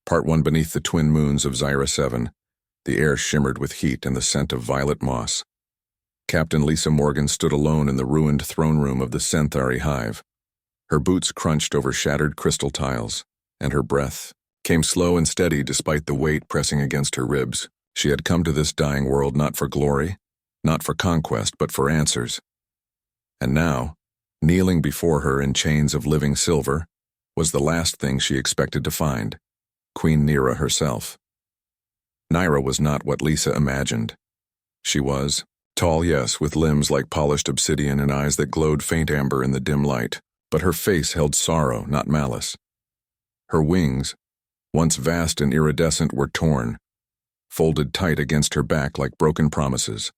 Part 1. Beneath the twin moons of Zyra 7, the air shimmered with heat and the scent of violet moss. Captain Lisa Morgan stood alone in the ruined throne room of the Centauri hive. Her boots crunched over shattered crystal tiles, and her breath came slow and steady despite the weight pressing against her ribs. She had come to this dying world not for glory, not for conquest, but for answers. And now, kneeling before her in chains of living silver, was the last thing she expected to find: Queen Nira herself. Nira was not what Lisa imagined. She was tall, yes, with limbs like polished obsidian and eyes that glowed faint amber in the dim light, but her face held sorrow, not malice. Her wings, once vast and iridescent, were torn, folded tight against her back like broken promises.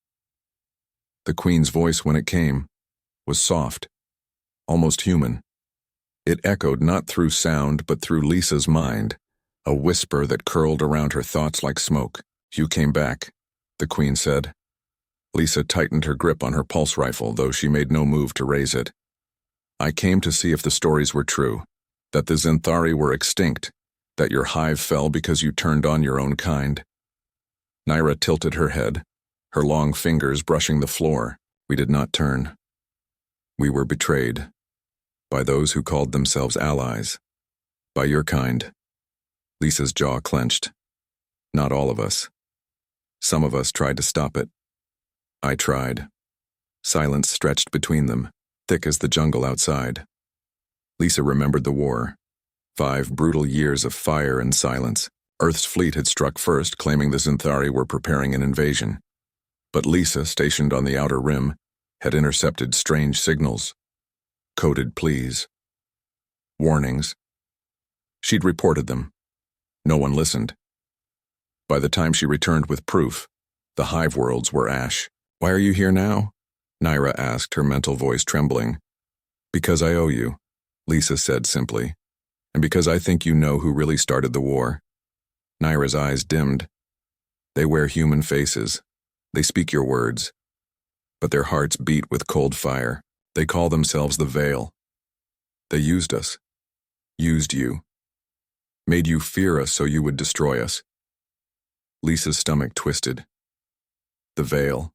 The Queen's voice, when it came, was soft, almost human. It echoed not through sound but through Lisa's mind, a whisper that curled around her thoughts like smoke. "You came back," the Queen said. Lisa tightened her grip on her pulse rifle, though she made no move to raise it. "I came to see if the stories were true, that the Centauri were extinct, that your hive fell because you turned on your own kind." Nira tilted her head, her long fingers brushing the floor. "We did not turn. We were betrayed. By those who called themselves allies. By your kind." Lisa's jaw clenched. "Not all of us. Some of us tried to stop it. I tried." Silence stretched between them, thick as the jungle outside. Lisa remembered the war. 5 brutal years of fire and silence. Earth's fleet had struck first, claiming the Centauri were preparing an invasion. But Lisa, stationed on the outer rim, had intercepted strange signals. Coded pleas. Warnings. She'd reported them. No one listened. By the time she returned with proof, the hive worlds were ash. "Why are you here now?" Nira asked, her mental voice trembling. "Because I owe you," Lisa said simply. "And because I think you know who really started the war." Nira's eyes dimmed. "They wear human faces. They speak your words. But their hearts beat with cold fire. They call themselves the Veil. They used us. Used you. Made you fear us so you would destroy us." Lisa's stomach twisted. The Veil.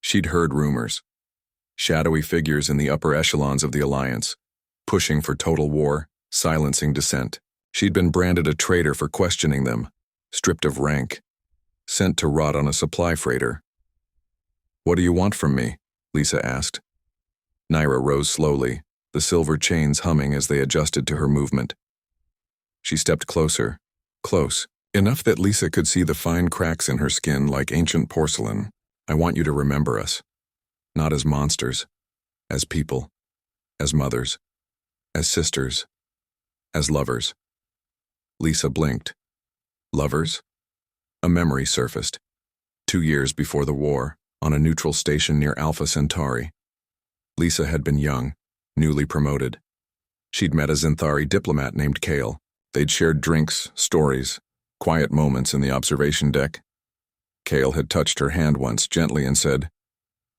She'd heard rumors. Shadowy figures in the upper echelons of the Alliance, pushing for total war, silencing dissent. She'd been branded a traitor for questioning them, stripped of rank, sent to rot on a supply freighter. "What do you want from me?" Lisa asked. Nira rose slowly, the silver chains humming as they adjusted to her movement. She stepped closer, close, enough that Lisa could see the fine cracks in her skin like ancient porcelain. "I want you to remember us, not as monsters, as people, as mothers, as sisters, as lovers." Lisa blinked. Lovers? A memory surfaced. 2 years before the war, on a neutral station near Alpha Centauri. Lisa had been young, newly promoted. She'd met a Centauri diplomat named Kale. They'd shared drinks, stories, quiet moments in the observation deck. Kale had touched her hand once gently and said,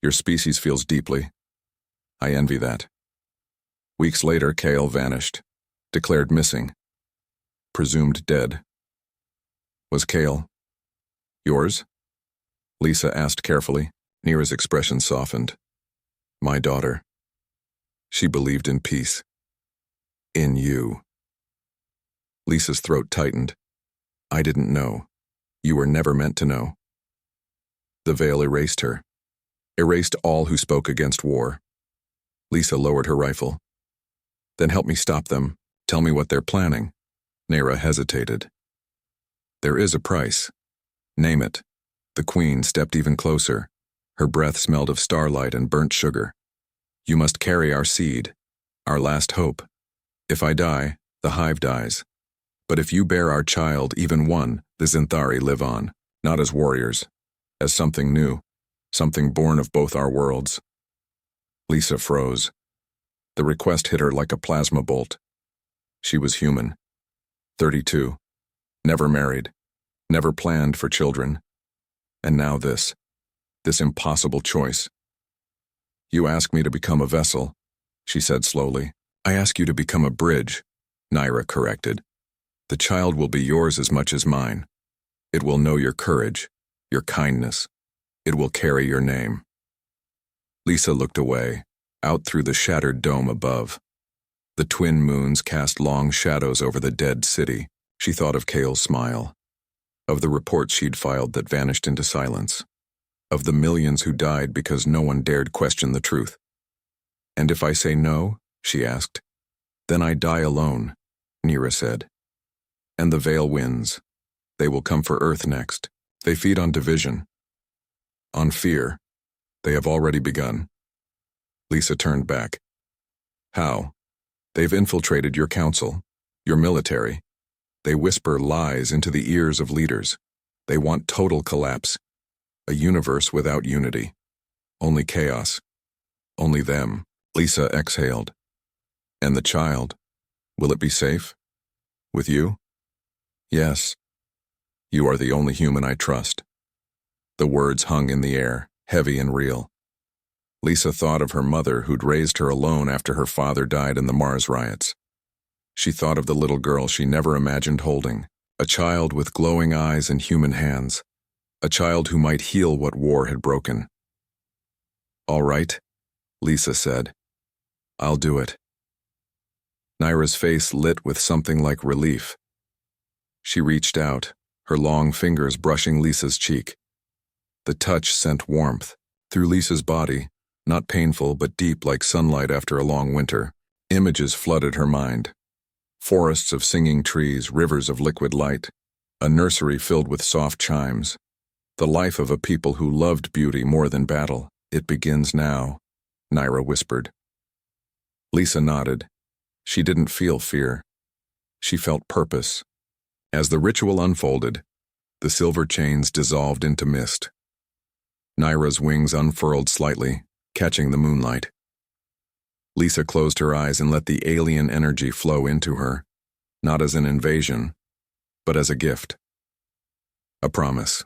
"Your species feels deeply. I envy that." Weeks later, Kale vanished, declared missing, presumed dead. "Was Kale yours?" Lisa asked carefully. Nira's expression softened. "My daughter. She believed in peace. In you." Lisa's throat tightened. "I didn't know. You were never meant to know." The Veil erased her. Erased all who spoke against war. Lisa lowered her rifle. "Then help me stop them. Tell me what they're planning." Nira hesitated. "There is a price. Name it." The Queen stepped even closer. Her breath smelled of starlight and burnt sugar. "You must carry our seed, our last hope. If I die, the hive dies. But if you bear our child, even one, the Centauri live on, not as warriors, as something new, something born of both our worlds." Lisa froze. The request hit her like a plasma bolt. She was human. 32. Never married. Never planned for children. And now this impossible choice. "You ask me to become a vessel," she said slowly. "I ask you to become a bridge," Nira corrected. The child will be yours as much as mine. It will know your courage, your kindness. It will carry your name." Lisa looked away, out through the shattered dome above. The twin moons cast long shadows over the dead city. She thought of Kale's smile, of the reports she'd filed that vanished into silence, of the millions who died because no one dared question the truth. "And if I say no," she asked. "Then I die alone," Nira said. "And the Veil wins. They will come for Earth next. They feed on division, on fear. They have already begun." Lisa turned back. "How? They've infiltrated your council, your military. They whisper lies into the ears of leaders. They want total collapse. A universe without unity. Only chaos. Only them." Lisa exhaled. "And the child? Will it be safe? With you?" "Yes. You are the only human I trust." The words hung in the air, heavy and real. Lisa thought of her mother who'd raised her alone after her father died in the Mars riots. She thought of the little girl she never imagined holding, a child with glowing eyes and human hands, a child who might heal what war had broken. "All right," Lisa said. "I'll do it." Naira's face lit with something like relief. She reached out, her long fingers brushing Lisa's cheek. The touch sent warmth through Lisa's body, not painful but deep like sunlight after a long winter. Images flooded her mind. Forests of singing trees, rivers of liquid light, a nursery filled with soft chimes. The life of a people who loved beauty more than battle. "It begins now," Naira whispered. Lisa nodded. She didn't feel fear. She felt purpose. As the ritual unfolded, the silver chains dissolved into mist. Naira's wings unfurled slightly, catching the moonlight. Lisa closed her eyes and let the alien energy flow into her, not as an invasion, but as a gift. A promise.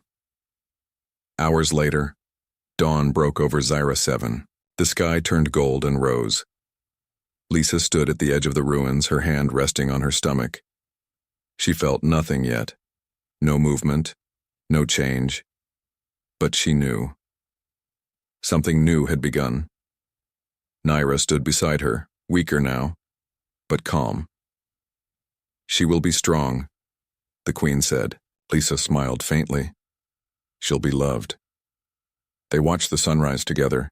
Hours later, dawn broke over Zyra 7. The sky turned gold and rose. Lisa stood at the edge of the ruins, her hand resting on her stomach. She felt nothing yet. No movement, no change. But she knew. Something new had begun. Naira stood beside her, weaker now, but calm. "She will be strong," the Queen said. Lisa smiled faintly. "She'll be loved." They watched the sunrise together,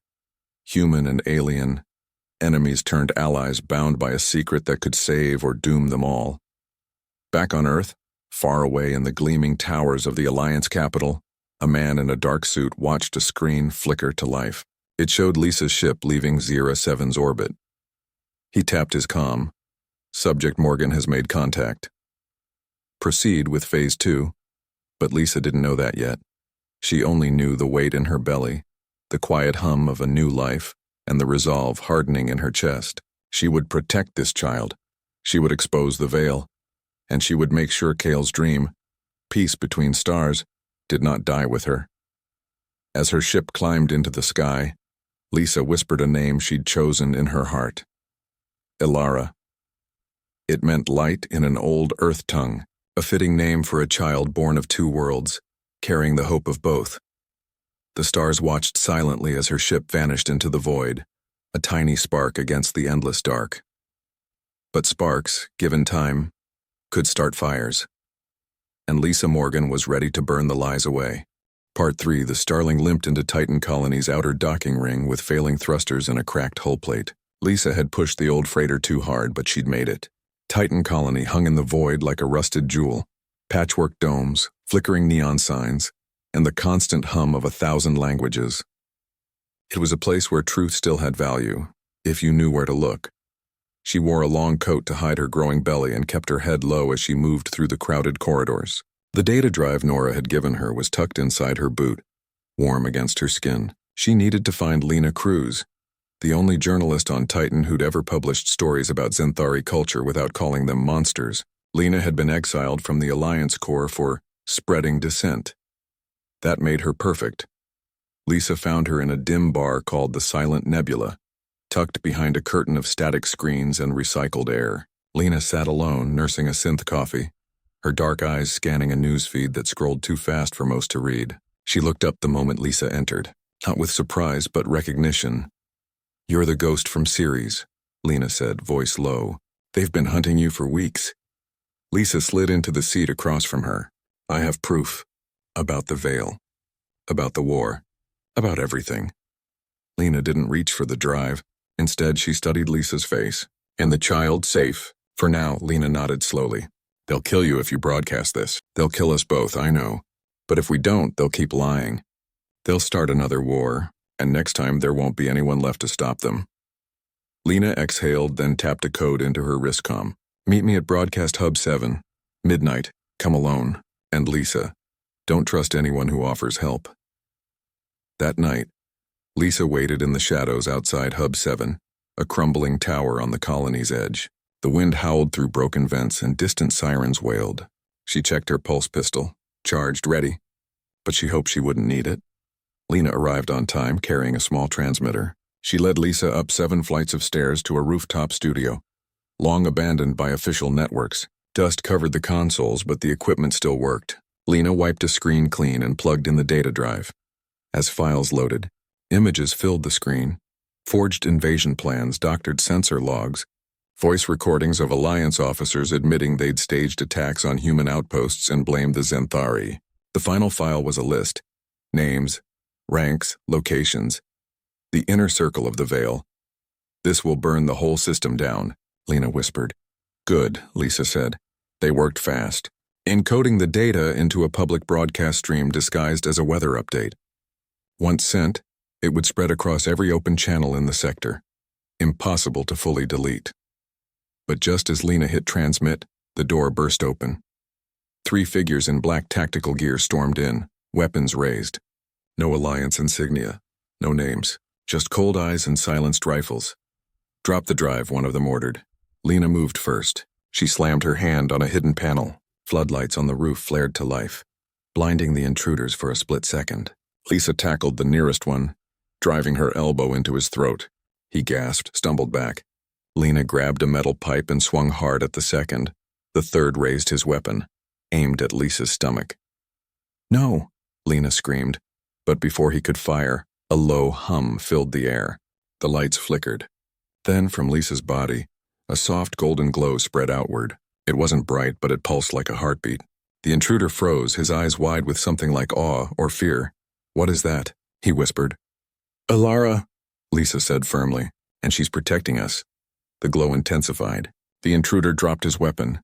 human and alien, enemies turned allies bound by a secret that could save or doom them all. Back on Earth, far away in the gleaming towers of the Alliance capital, a man in a dark suit watched a screen flicker to life. It showed Lisa's ship leaving Zyra 7's orbit. He tapped his comm. "Subject Morgan has made contact. Proceed with Phase 2, but Lisa didn't know that yet. She only knew the weight in her belly, the quiet hum of a new life, and the resolve hardening in her chest. She would protect this child. She would expose the veil, and she would make sure Kale's dream, peace between stars, did not die with her. As her ship climbed into the sky, Lisa whispered a name she'd chosen in her heart. Ilara. It meant light in an old Earth tongue, a fitting name for a child born of two worlds, carrying the hope of both. The stars watched silently as her ship vanished into the void, a tiny spark against the endless dark. But sparks, given time, could start fires. And Lisa Morgan was ready to burn the lies away. Part 3. The Starling limped into Titan Colony's outer docking ring with failing thrusters and a cracked hull plate. Lisa had pushed the old freighter too hard, but she'd made it. Titan Colony hung in the void like a rusted jewel. Patchwork domes, flickering neon signs, and the constant hum of 1,000 languages. It was a place where truth still had value, if you knew where to look. She wore a long coat to hide her growing belly and kept her head low as she moved through the crowded corridors. The data drive Nora had given her was tucked inside her boot, warm against her skin. She needed to find Lena Cruz, the only journalist on Titan who'd ever published stories about Zenthari culture without calling them monsters. Lena had been exiled from the Alliance Corps for spreading dissent. That made her perfect. Lisa found her in a dim bar called the Silent Nebula, tucked behind a curtain of static screens and recycled air. Lena sat alone, nursing a synth coffee, her dark eyes scanning a newsfeed that scrolled too fast for most to read. She looked up the moment Lisa entered, not with surprise but recognition. "You're the ghost from Ceres," Lena said, voice low. "They've been hunting you for weeks." Lisa slid into the seat across from her. "I have proof. About the veil. About the war. About everything." Lena didn't reach for the drive. Instead, she studied Lisa's face. "And the child safe?" "For now," Lena nodded slowly. "They'll kill you if you broadcast this. They'll kill us both, I know. But if we don't, they'll keep lying. They'll start another war, and next time there won't be anyone left to stop them." Lena exhaled, then tapped a code into her wristcom. "Meet me at Broadcast Hub 7. Midnight. Come alone. And Lisa, don't trust anyone who offers help." That night, Lisa waited in the shadows outside Hub 7, a crumbling tower on the colony's edge. The wind howled through broken vents and distant sirens wailed. She checked her pulse pistol, charged, ready, but she hoped she wouldn't need it. Lena arrived on time, carrying a small transmitter. She led Lisa up 7 flights of stairs to a rooftop studio, long abandoned by official networks. Dust covered the consoles, but the equipment still worked. Lena wiped a screen clean and plugged in the data drive. As files loaded, images filled the screen. Forged invasion plans, doctored sensor logs, voice recordings of Alliance officers admitting they'd staged attacks on human outposts and blamed the Zenthari. The final file was a list. Names, ranks, locations. The inner circle of the veil. "This will burn the whole system down," Lena whispered. "Good," Lisa said. They worked fast, encoding the data into a public broadcast stream disguised as a weather update. Once sent, it would spread across every open channel in the sector. Impossible to fully delete. But just as Lena hit transmit, the door burst open. 3 figures in black tactical gear stormed in, weapons raised. No Alliance insignia, no names, just cold eyes and silenced rifles. "Drop the drive," one of them ordered. Lena moved first. She slammed her hand on a hidden panel. Floodlights on the roof flared to life, blinding the intruders for a split second. Lisa tackled the nearest one, driving her elbow into his throat. He gasped, stumbled back. Lena grabbed a metal pipe and swung hard at the second. The third raised his weapon, aimed at Lisa's stomach. "No!" Lena screamed, but before he could fire, a low hum filled the air. The lights flickered. Then, from Lisa's body, a soft golden glow spread outward. It wasn't bright, but it pulsed like a heartbeat. The intruder froze, his eyes wide with something like awe or fear. "What is that?" he whispered. "Alara," Lisa said firmly, "and she's protecting us." The glow intensified. The intruder dropped his weapon,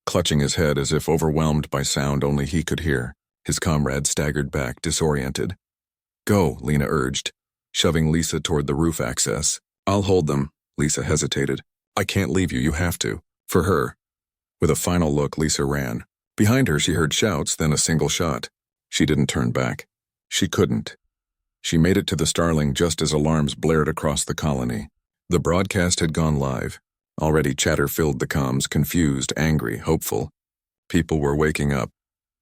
clutching his head as if overwhelmed by sound only he could hear. His comrade staggered back, disoriented. "Go," Lena urged, shoving Lisa toward the roof access. "I'll hold them." Lisa hesitated. "I can't leave you, you have to. For her." With a final look, Lisa ran. Behind her, she heard shouts, then a single shot. She didn't turn back. She couldn't. She made it to the Starling just as alarms blared across the colony. The broadcast had gone live. Already chatter filled the comms, confused, angry, hopeful. People were waking up,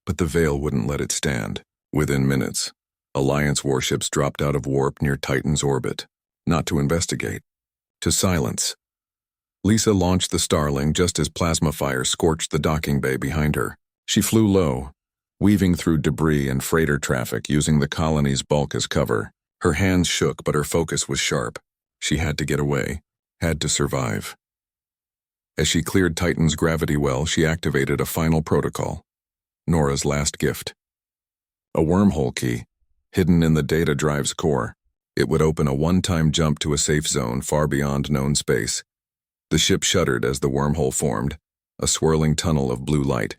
but the veil wouldn't let it stand. Within minutes, Alliance warships dropped out of warp near Titan's orbit, not to investigate, to silence. Lisa launched the Starling just as plasma fire scorched the docking bay behind her. She flew low, weaving through debris and freighter traffic using the colony's bulk as cover. Her hands shook, but her focus was sharp. She had to get away, had to survive. As she cleared Titan's gravity well, she activated a final protocol. Nora's last gift. A wormhole key, hidden in the data drive's core. It would open a one-time jump to a safe zone far beyond known space. The ship shuddered as the wormhole formed, a swirling tunnel of blue light.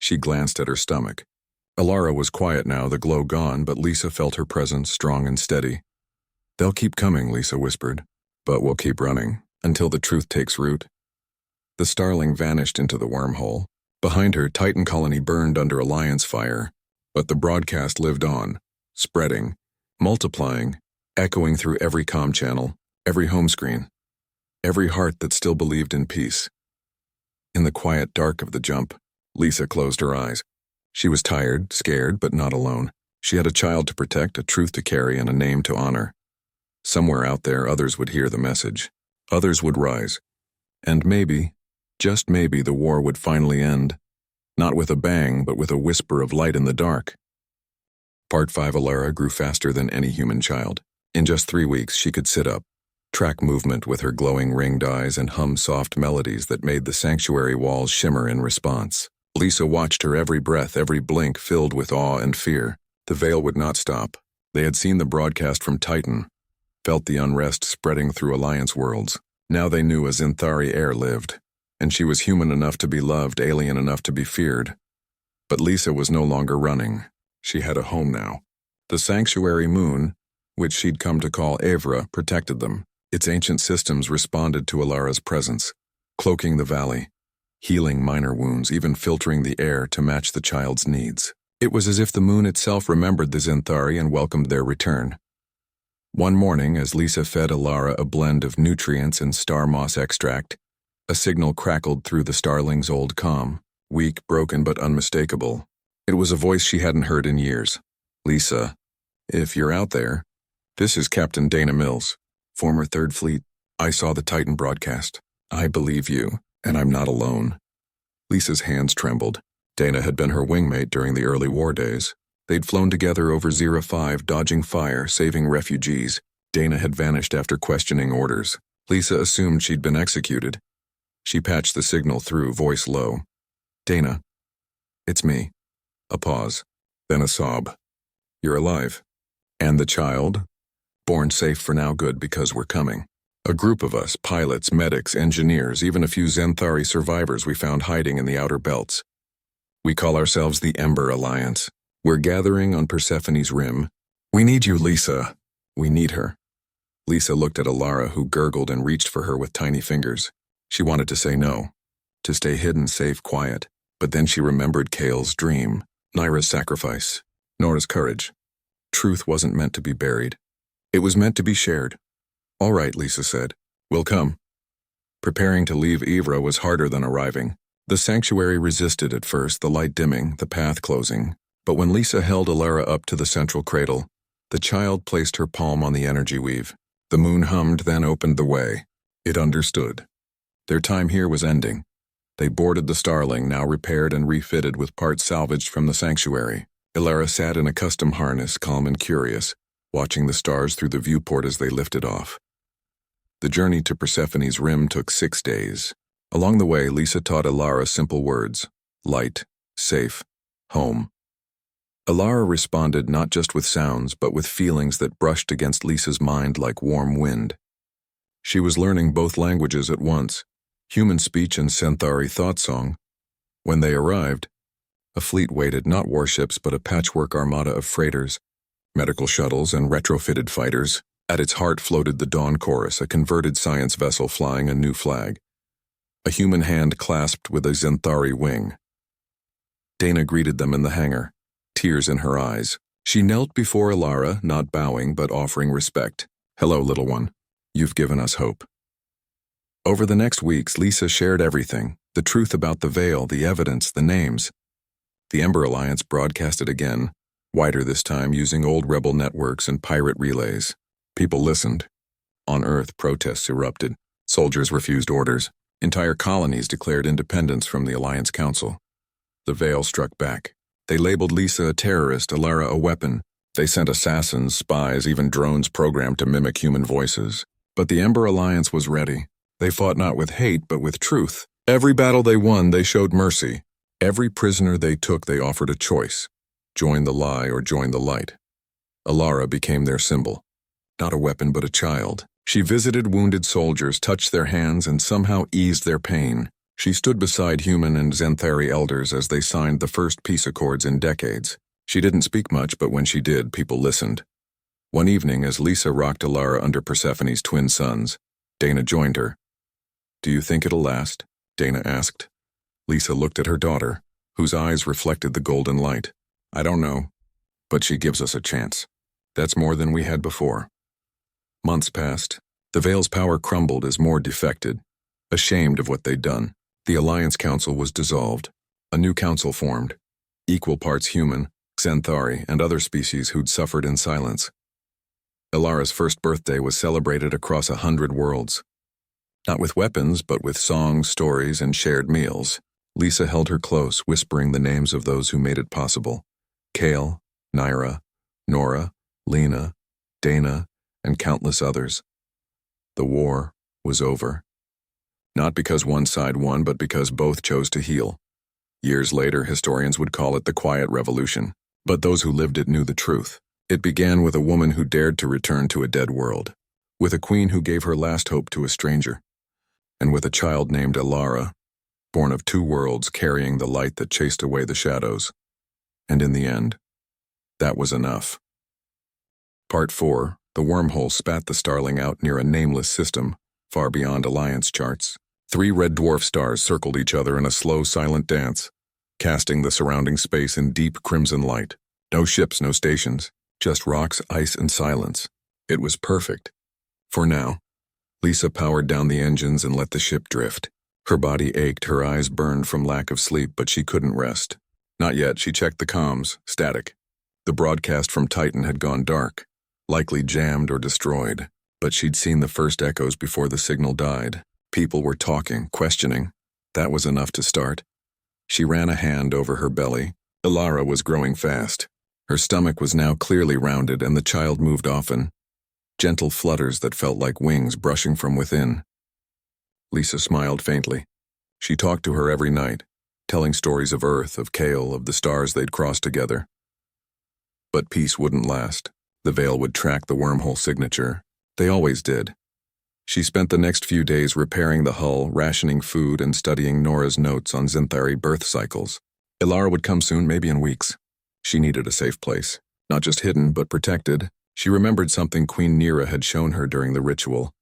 She glanced at her stomach. Alara was quiet now, the glow gone, but Lisa felt her presence, strong and steady. "They'll keep coming," Lisa whispered, "but we'll keep running, until the truth takes root." The Starling vanished into the wormhole. Behind her, Titan colony burned under Alliance fire, but the broadcast lived on, spreading, multiplying, echoing through every comm channel, every home screen, every heart that still believed in peace. In the quiet dark of the jump, Lisa closed her eyes. She was tired, scared, but not alone. She had a child to protect, a truth to carry, and a name to honor. Somewhere out there, others would hear the message. Others would rise. And maybe, just maybe, the war would finally end. Not with a bang, but with a whisper of light in the dark. Part 5. Alara grew faster than any human child. In just 3 weeks, she could sit up, track movement with her glowing ringed eyes, and hum soft melodies that made the sanctuary walls shimmer in response. Lisa watched her every breath, every blink filled with awe and fear. The veil would not stop. They had seen the broadcast from Titan, felt the unrest spreading through Alliance worlds. Now they knew a Xanthari heir lived, and she was human enough to be loved, alien enough to be feared. But Lisa was no longer running. She had a home now. The sanctuary moon, which she'd come to call Evra, protected them. Its ancient systems responded to Alara's presence, cloaking the valley, healing minor wounds, even filtering the air to match the child's needs. It was as if the moon itself remembered the Xanthari and welcomed their return. One morning, as Lisa fed Alara a blend of nutrients and star moss extract, a signal crackled through the starling's old comm, weak, broken, but unmistakable. It was a voice she hadn't heard in years. "Lisa, if you're out there, this is Captain Dana Mills, former 3rd Fleet. I saw the Titan broadcast. I believe you, and I'm not alone." Lisa's hands trembled. Dana had been her wingmate during the early war days. They'd flown together over Zero 5, dodging fire, saving refugees. Dana had vanished after questioning orders. Lisa assumed she'd been executed. She patched the signal through, voice low. "Dana, it's me." A pause, then a sob. "You're alive. And the child? Born safe for now, good, because we're coming. A group of us, pilots, medics, engineers, even a few Xanthari survivors we found hiding in the outer belts. We call ourselves the Ember Alliance. We're gathering on Persephone's rim. We need you, Lisa. We need her." Lisa looked at Alara, who gurgled and reached for her with tiny fingers. She wanted to say no, to stay hidden, safe, quiet. But then she remembered Kale's dream, Nyra's sacrifice, Nora's courage. Truth wasn't meant to be buried. It was meant to be shared. "All right," Lisa said. "We'll come." Preparing to leave Evra was harder than arriving. The sanctuary resisted at first, the light dimming, the path closing. But when Lisa held Alara up to the central cradle, the child placed her palm on the energy weave. The moon hummed, then opened the way. It understood. Their time here was ending. They boarded the Starling, now repaired and refitted with parts salvaged from the sanctuary. Alara sat in a custom harness, calm and curious, watching the stars through the viewport as they lifted off. The journey to Persephone's rim took 6 days. Along the way, Lisa taught Alara simple words: light, safe, home. Alara responded not just with sounds, but with feelings that brushed against Lisa's mind like warm wind. She was learning both languages at once, human speech and Xanthari thought song. When they arrived, a fleet waited, not warships, but a patchwork armada of freighters, medical shuttles, and retrofitted fighters. At its heart floated the Dawn Chorus, a converted science vessel flying a new flag. A human hand clasped with a Xanthari wing. Dana greeted them in the hangar, tears in her eyes. She knelt before Alara, not bowing but offering respect. "Hello, little one. You've given us hope." Over the next weeks, Lisa shared everything: the truth about the veil, the evidence, the names. The Ember Alliance broadcasted again, wider this time, using old rebel networks and pirate relays. People listened. On Earth, protests erupted. Soldiers refused orders. Entire colonies declared independence from the Alliance Council. The veil struck back. They labeled Lisa a terrorist, Alara a weapon. They sent assassins, spies, even drones programmed to mimic human voices. But the Ember Alliance was ready. They fought not with hate, but with truth. Every battle they won, they showed mercy. Every prisoner they took, they offered a choice: join the lie or join the light. Alara became their symbol. Not a weapon, but a child. She visited wounded soldiers, touched their hands, and somehow eased their pain. She stood beside human and Xanthari elders as they signed the first peace accords in decades. She didn't speak much, but when she did, people listened. One evening, as Lisa rocked Alara under Persephone's twin suns, Dana joined her. "Do you think it'll last?" Dana asked. Lisa looked at her daughter, whose eyes reflected the golden light. "I don't know, but she gives us a chance. That's more than we had before." Months passed. The Veil's power crumbled as more defected, ashamed of what they'd done. The Alliance Council was dissolved. A new council formed, equal parts human, Xanthari, and other species who'd suffered in silence. Alara's first birthday was celebrated across 100 worlds. Not with weapons, but with songs, stories, and shared meals. Lisa held her close, whispering the names of those who made it possible. Kale, Naira, Nora, Lena, Dana, and countless others. The war was over. Not because one side won, but because both chose to heal. Years later, historians would call it the Quiet Revolution, but those who lived it knew the truth. It began with a woman who dared to return to a dead world, with a queen who gave her last hope to a stranger, and with a child named Elara, born of two worlds carrying the light that chased away the shadows. And in the end, that was enough. Part 4, the wormhole spat the starling out near a nameless system, far beyond Alliance charts. 3 red dwarf stars circled each other in a slow, silent dance, casting the surrounding space in deep crimson light. No ships, no stations, just rocks, ice, and silence. It was perfect. For now. Lisa powered down the engines and let the ship drift. Her body ached, her eyes burned from lack of sleep, but she couldn't rest. Not yet. She checked the comms. Static. The broadcast from Titan had gone dark, likely jammed or destroyed, but she'd seen the first echoes before the signal died. People were talking, questioning. That was enough to start. She ran a hand over her belly. Elara was growing fast. Her stomach was now clearly rounded, and the child moved often. Gentle flutters that felt like wings brushing from within. Lisa smiled faintly. She talked to her every night, telling stories of Earth, of Kale, of the stars they'd crossed together. But peace wouldn't last. The Veil would track the wormhole signature. They always did. She spent the next few days repairing the hull, rationing food, and studying Nora's notes on Zinthari birth cycles. Elara would come soon, maybe in weeks. She needed a safe place. Not just hidden, but protected. She remembered something Queen Nira had shown her during the ritual.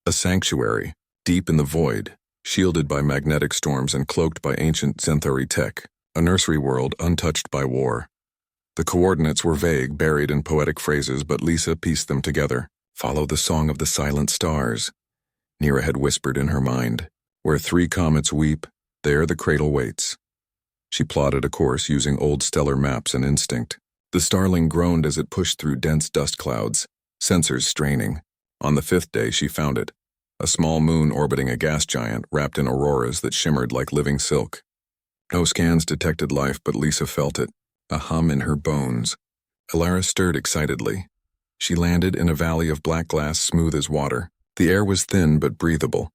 A sanctuary, deep in the void, shielded by magnetic storms and cloaked by ancient Zinthari tech. A nursery world untouched by war. The coordinates were vague, buried in poetic phrases, but Lisa pieced them together. Follow the song of the silent stars, Nira had whispered in her mind. Where 3 comets weep, there the cradle waits. She plotted a course using old stellar maps and instinct. The starling groaned as it pushed through dense dust clouds, sensors straining. On the 5th day, she found it. A small moon orbiting a gas giant wrapped in auroras that shimmered like living silk. No scans detected life, but Lisa felt it, a hum in her bones. Elara stirred excitedly. She landed in a valley of black glass smooth as water. The air was thin but breathable,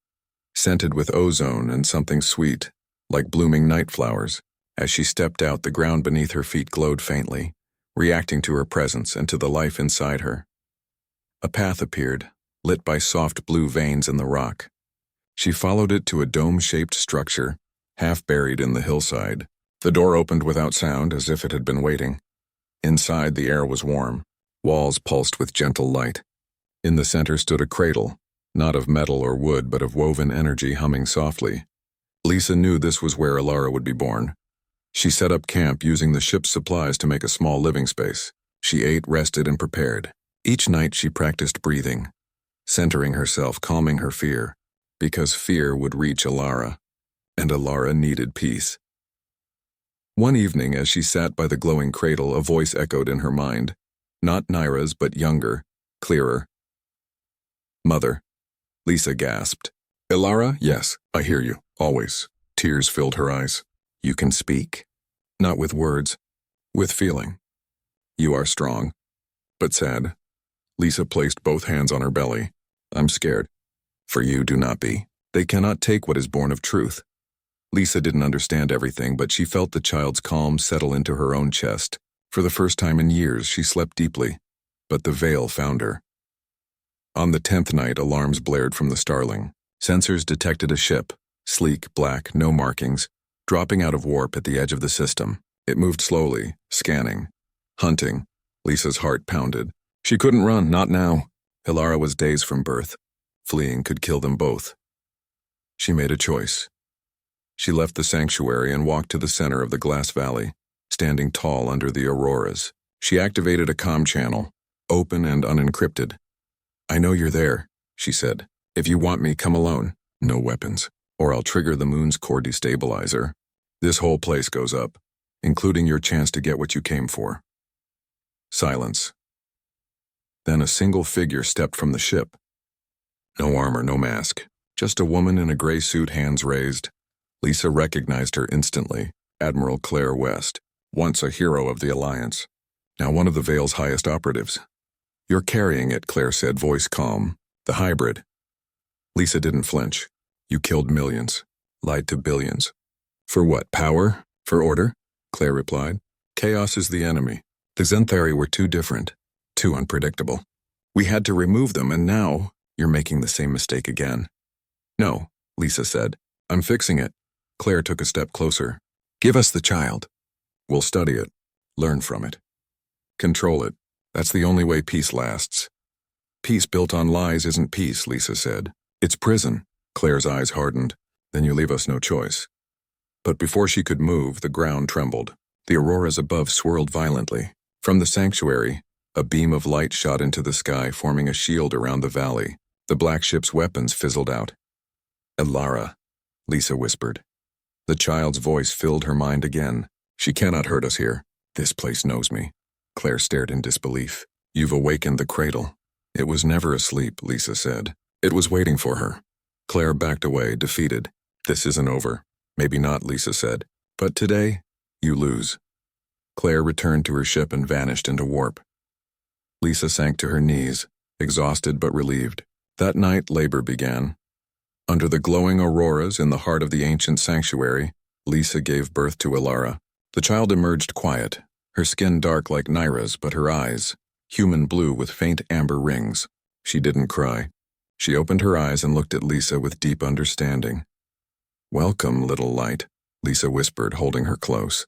scented with ozone and something sweet, like blooming night flowers. As she stepped out, the ground beneath her feet glowed faintly, reacting to her presence and to the life inside her. A path appeared, lit by soft blue veins in the rock. She followed it to a dome-shaped structure, half buried in the hillside. The door opened without sound, as if it had been waiting. Inside, the air was warm. Walls pulsed with gentle light. In the center stood a cradle, not of metal or wood, but of woven energy humming softly. Lisa knew this was where Elara would be born. She set up camp using the ship's supplies to make a small living space. She ate, rested, and prepared. Each night she practiced breathing, centering herself, calming her fear, because fear would reach Elara, and Elara needed peace. One evening, as she sat by the glowing cradle, a voice echoed in her mind. Not Naira's, but younger, clearer. Mother. Lisa gasped. Elara? Yes, I hear you, always. Tears filled her eyes. You can speak. Not with words, with feeling. You are strong, but sad. Lisa placed both hands on her belly. I'm scared. For you, do not be. They cannot take what is born of truth. Lisa didn't understand everything, but she felt the child's calm settle into her own chest. For the first time in years, she slept deeply, but the veil found her. On the 10th night, alarms blared from the starling. Sensors detected a ship, sleek, black, no markings, dropping out of warp at the edge of the system. It moved slowly, scanning, hunting. Lisa's heart pounded. She couldn't run, not now. Elara was days from birth. Fleeing could kill them both. She made a choice. She left the sanctuary and walked to the center of the glass valley, standing tall under the auroras. She activated a comm channel, open and unencrypted. I know you're there, she said. If you want me, come alone. No weapons, or I'll trigger the moon's core destabilizer. This whole place goes up, including your chance to get what you came for. Silence. Then a single figure stepped from the ship. No armor, no mask, just a woman in a gray suit, hands raised, Lisa recognized her instantly, Admiral Claire West, once a hero of the Alliance, now one of the Vale's highest operatives. "You're carrying it," Claire said, voice calm. "The hybrid." Lisa didn't flinch. "You killed millions, lied to billions." "For what, power? For order?" Claire replied. "Chaos is the enemy. The Zenthari were too different, too unpredictable. We had to remove them, and now you're making the same mistake again." "No," Lisa said. "I'm fixing it." Claire took a step closer. "Give us the child. We'll study it, learn from it, control it. That's the only way peace lasts." "Peace built on lies isn't peace," Lisa said. "It's prison." Claire's eyes hardened. "Then you leave us no choice." But before she could move, the ground trembled. The auroras above swirled violently. From the sanctuary, a beam of light shot into the sky, forming a shield around the valley. The black ship's weapons fizzled out. "Elara," Lisa whispered. The child's voice filled her mind again. "She cannot hurt us here. This place knows me." Claire stared in disbelief. "You've awakened the cradle." "It was never asleep," Lisa said. "It was waiting for her." Claire backed away, defeated. "This isn't over." "Maybe not," Lisa said. "But today, you lose." Claire returned to her ship and vanished into warp. Lisa sank to her knees, exhausted but relieved. That night, labor began. Under the glowing auroras in the heart of the ancient sanctuary, Lisa gave birth to Elara. The child emerged quiet, her skin dark like Naira's, but her eyes, human blue with faint amber rings. She didn't cry. She opened her eyes and looked at Lisa with deep understanding. "Welcome, little light," Lisa whispered, holding her close.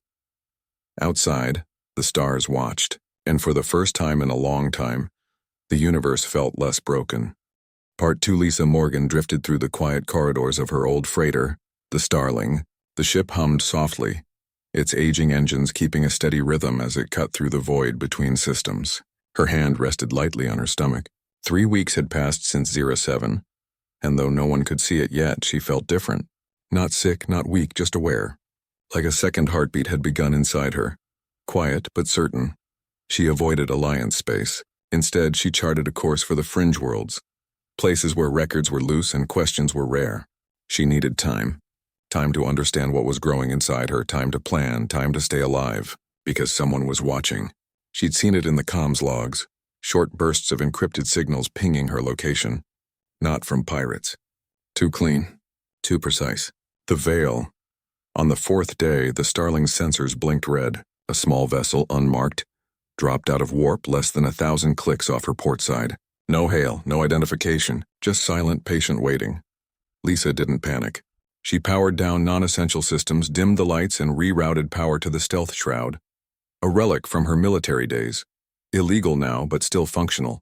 Outside, the stars watched, and for the first time in a long time, the universe felt less broken. Part 2 Lisa Morgan drifted through the quiet corridors of her old freighter, the Starling. The ship hummed softly, its aging engines keeping a steady rhythm as it cut through the void between systems. Her hand rested lightly on her stomach. 3 weeks had passed since 07, and though no one could see it yet, she felt different. Not sick, not weak, just aware. Like a second heartbeat had begun inside her. Quiet, but certain. She avoided Alliance space. Instead, she charted a course for the fringe worlds, places where records were loose and questions were rare. She needed time. Time to understand what was growing inside her, time to plan, time to stay alive, because someone was watching. She'd seen it in the comms logs, short bursts of encrypted signals pinging her location. Not from pirates. Too clean, too precise. The Veil. On the 4th day, the Starling's sensors blinked red. A small vessel, unmarked, dropped out of warp less than 1,000 clicks off her port side. No hail, no identification, just silent, patient waiting. Lisa didn't panic. She powered down non-essential systems, dimmed the lights, and rerouted power to the stealth shroud. A relic from her military days. Illegal now, but still functional.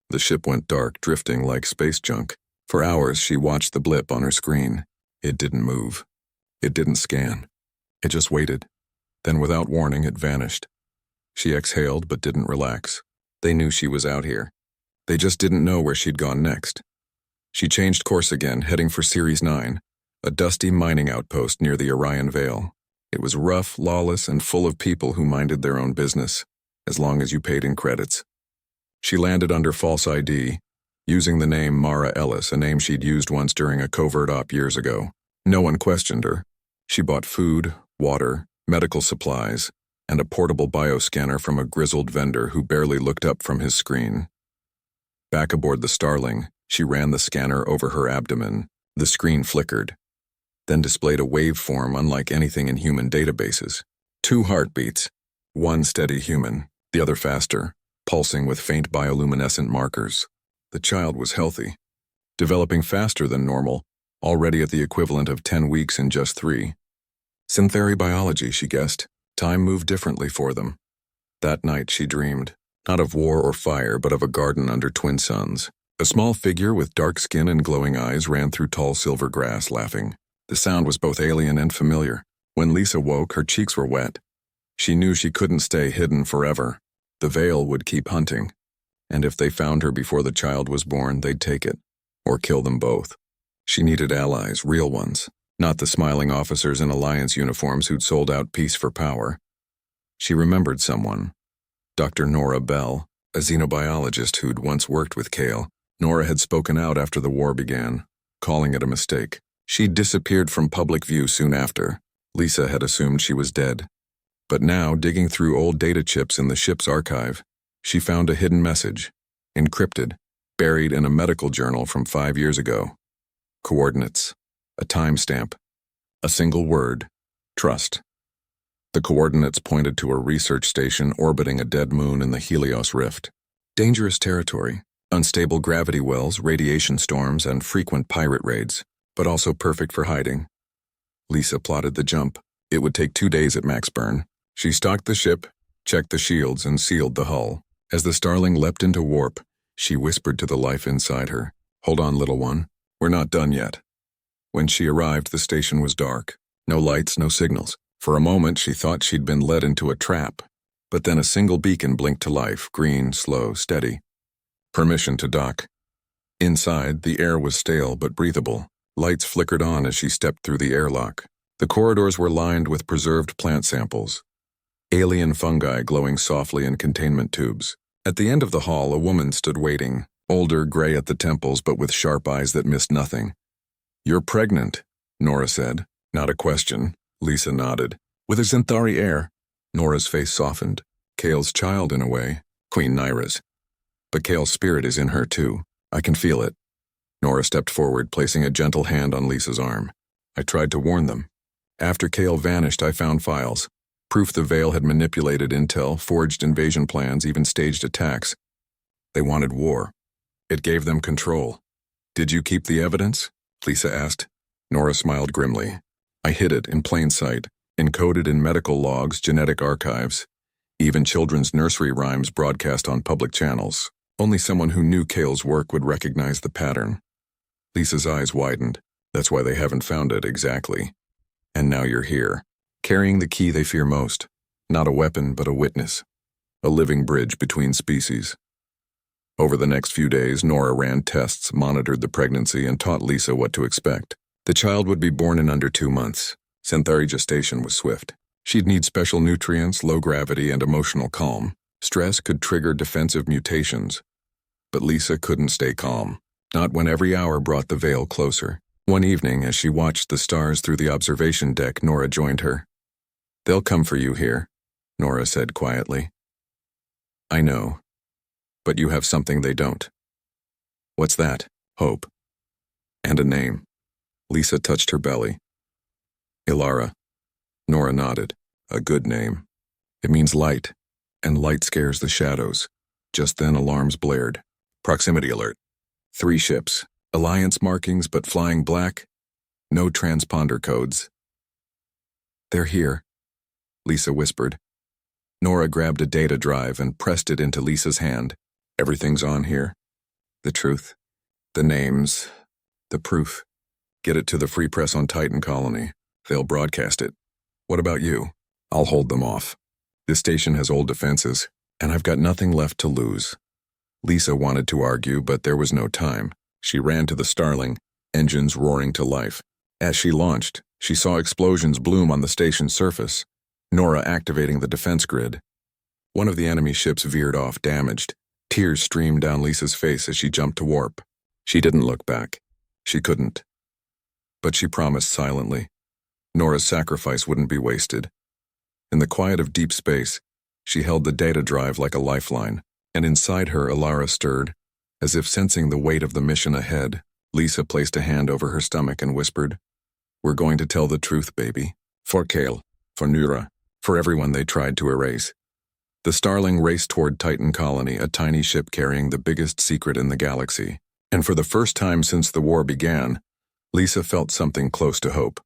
The ship went dark, drifting like space junk. For hours, she watched the blip on her screen. It didn't move. It didn't scan. It just waited. Then, without warning, it vanished. She exhaled, but didn't relax. They knew she was out here. They just didn't know where she'd gone next. She changed course again, heading for Series 9, a dusty mining outpost near the Orion Vale. It was rough, lawless, and full of people who minded their own business, as long as you paid in credits. She landed under false ID, using the name Mara Ellis, a name she'd used once during a covert op years ago. No one questioned her. She bought food, water, medical supplies, and a portable bioscanner from a grizzled vendor who barely looked up from his screen. Back aboard the Starling, she ran the scanner over her abdomen. The screen flickered, then displayed a waveform unlike anything in human databases. 2 heartbeats, one steady human, the other faster, pulsing with faint bioluminescent markers. The child was healthy, developing faster than normal, already at the equivalent of 10 weeks in just 3. Synthary biology, she guessed. Time moved differently for them. That night she dreamed, not of war or fire, but of a garden under twin suns. A small figure with dark skin and glowing eyes ran through tall silver grass, laughing. The sound was both alien and familiar. When Lisa woke, her cheeks were wet. She knew she couldn't stay hidden forever. The Veil would keep hunting, and if they found her before the child was born, they'd take it, or kill them both. She needed allies, real ones, not the smiling officers in Alliance uniforms who'd sold out peace for power. She remembered someone, Dr. Nora Bell, a xenobiologist who'd once worked with Kale. Nora had spoken out after the war began, calling it a mistake. She disappeared from public view soon after. Lisa had assumed she was dead. But now, digging through old data chips in the ship's archive, she found a hidden message, encrypted, buried in a medical journal from 5 years ago. Coordinates, a timestamp, a single word, trust. The coordinates pointed to a research station orbiting a dead moon in the Helios Rift. Dangerous territory, unstable gravity wells, radiation storms, and frequent pirate raids, but also perfect for hiding. Lisa plotted the jump. It would take 2 days at max burn. She stocked the ship, checked the shields, and sealed the hull. As the Starling leapt into warp, she whispered to the life inside her, "Hold on, little one. We're not done yet." When she arrived, the station was dark. No lights, no signals. For a moment, she thought she'd been led into a trap. But then a single beacon blinked to life, green, slow, steady. Permission to dock. Inside, the air was stale but breathable. Lights flickered on as she stepped through the airlock. The corridors were lined with preserved plant samples. Alien fungi glowing softly in containment tubes. At the end of the hall, a woman stood waiting, older, gray at the temples but with sharp eyes that missed nothing. "You're pregnant," Nora said. Not a question. Lisa nodded. With a Xanthari air, Nora's face softened. Kale's child in a way, Queen Nyra's. But Kale's spirit is in her too. I can feel it. Nora stepped forward, placing a gentle hand on Lisa's arm. I tried to warn them. After Kale vanished, I found files. Proof the Veil had manipulated intel, forged invasion plans, even staged attacks. They wanted war. It gave them control. "Did you keep the evidence?" Lisa asked. Nora smiled grimly. "I hid it in plain sight, encoded in medical logs, genetic archives, even children's nursery rhymes broadcast on public channels. Only someone who knew Kale's work would recognize the pattern." Lisa's eyes widened. "That's why they haven't found it exactly. And now you're here, carrying the key they fear most. Not a weapon, but a witness. A living bridge between species." Over the next few days, Nora ran tests, monitored the pregnancy, and taught Lisa what to expect. The child would be born in under 2 months. Xanthari gestation was swift. She'd need special nutrients, low gravity, and emotional calm. Stress could trigger defensive mutations. But Lisa couldn't stay calm. Not when every hour brought the veil closer. One evening, as she watched the stars through the observation deck, Nora joined her. "They'll come for you here," Nora said quietly. "I know. But you have something they don't." "What's that?" "Hope. And a name." Lisa touched her belly. "Ilara." Nora nodded. "A good name. It means light, and light scares the shadows." Just then alarms blared. Proximity alert. 3 ships. Alliance markings but flying black. No transponder codes. "They're here," Lisa whispered. Nora grabbed a data drive and pressed it into Lisa's hand. "Everything's on here. The truth. The names. The proof. Get it to the Free Press on Titan Colony. They'll broadcast it. What about you?" "I'll hold them off. This station has old defenses, and I've got nothing left to lose." Lisa wanted to argue, but there was no time. She ran to the Starling, engines roaring to life. As she launched, she saw explosions bloom on the station's surface, Nora activating the defense grid. One of the enemy ships veered off, damaged. Tears streamed down Lisa's face as she jumped to warp. She didn't look back. She couldn't. But she promised silently. Nora's sacrifice wouldn't be wasted. In the quiet of deep space, she held the data drive like a lifeline, and inside her Ilara stirred. As if sensing the weight of the mission ahead, Lisa placed a hand over her stomach and whispered, "We're going to tell the truth, baby. For Kale, for Nura, for everyone they tried to erase." The Starling raced toward Titan Colony, a tiny ship carrying the biggest secret in the galaxy. And for the first time since the war began, Lisa felt something close to hope.